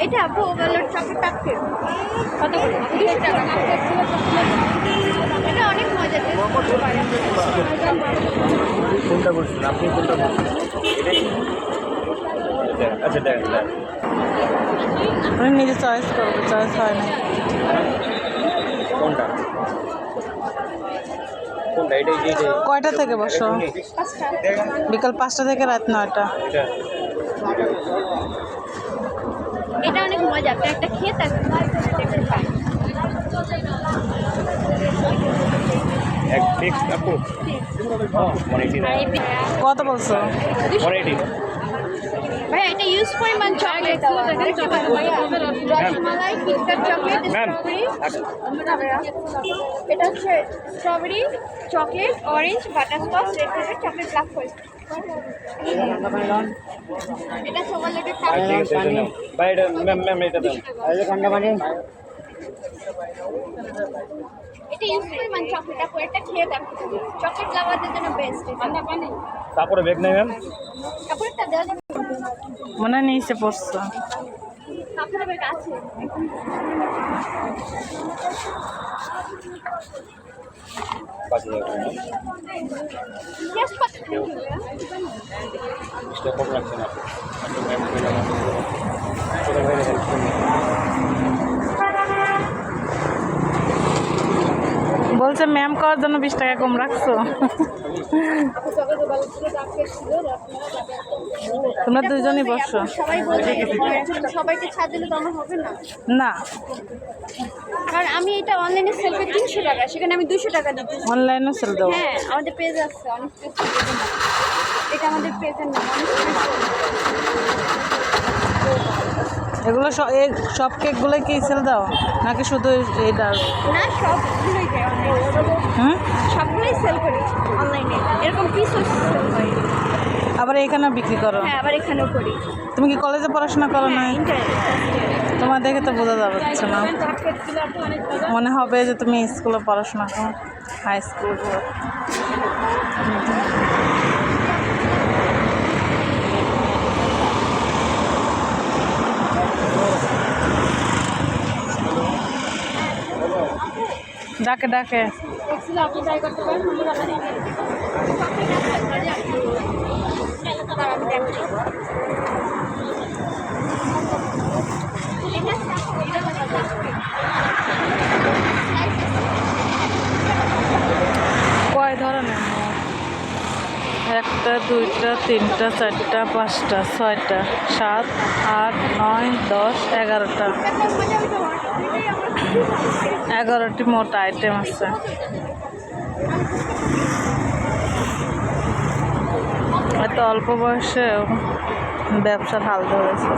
এটা আপু overload chocolate টাকছে কত করে 20 টাকা। এটা অনেক মজা কোনটা বলছেন আপনি? কোনটা বলছেন? আচ্ছা দেখেন আমি নিজে চয়েস করবো, চয়েস হয় না। কোনটা কোনটা? কয়টা থেকে বসো? বিকাল 5টা থেকে রাত 9টা। এটা অনেক মজা। আপনি একটা খেয়ে থাকবেন কত বলছো? ভাই এটা ইউজ পরিমাণ chocolate rasmalai KitKat chocolate strawberry. এটা হচ্ছে strawberry chocolate orange butterscotch red velvet chocolate black forest. এটা ওভারলোডের এটা ইউজ পরিমাণ চকলেট। আপু এটা খেয়ে দেখো, চকলেট লাভারদের জন্য বেস্ট। তারপরে বেগ নেই ম্যাম। তারপরে এটা দেওয়া যাবে মনে হয় নিচে পড়ছো। আপনার বেগ আছে বলছে ম্যাম করার জন্য 20 টাকা কম রাখছো। তোমরা দুজনই বসো। সবাই বলছে সবাইকে ছাড় দিলে তো আমার হবে না। না, কারণ আমি এটা অনলাইনে সেল করি 300 টাকা, সেখানে আমি 200 টাকা দিতেছি। অনলাইনে সেল দেবো। হ্যাঁ আমাদের পেজ আছে অনেক পেজ। এটা আমাদের পেজের নাম অনেক এগুলো সব কেকগুলো কি সেল দাও নাকি শুধু এইটা? না সবগুলোই দেয় হুম, সবগুলোই সেল করি অনলাইনে। এরকম পিসও সেল করি। আবার এখানে বিক্রি করো? হ্যাঁ আবার এখানেও করি। তুমি কি কলেজে পড়াশোনা করো না? তোমার দেখে তো বোঝা যাচ্ছে না। মনে হবে যে তুমি স্কুলে পড়াশোনা করো, হাই স্কুল। ডাকে ডাকে আপনি ট্রাই করতে পারেন। কয় ধরনের? 1টা 2টা 3টা 4টা 5টা 6টা 7 8 9 10 11টা 11টি মোট আইটেম আছে। এত অল্প বয়সে ব্যবসার হাল ধরেছে।